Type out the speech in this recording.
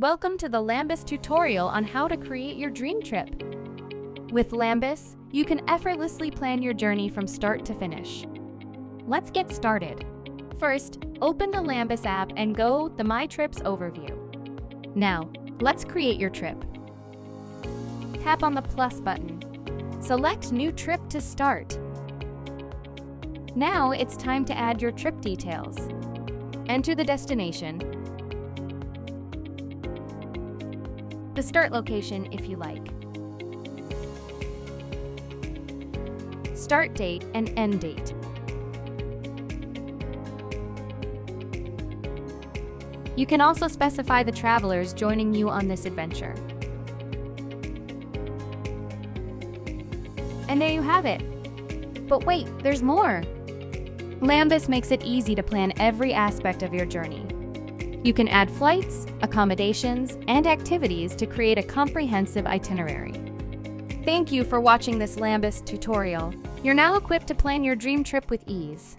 Welcome to the Lambus tutorial on how to create your dream trip. With Lambus, you can effortlessly plan your journey from start to finish. Let's get started. First, open the Lambus app and go to My Trips overview. Now, let's create your trip. Tap on the plus button. Select New Trip to start. Now it's time to add your trip details. Enter the destination, the start location if you like, start date and end date. You can also specify the travelers joining you on this adventure. And there you have it. But wait, there's more! Lambus makes it easy to plan every aspect of your journey. You can add flights, accommodations, and activities to create a comprehensive itinerary. Thank you for watching this Lambus tutorial. You're now equipped to plan your dream trip with ease.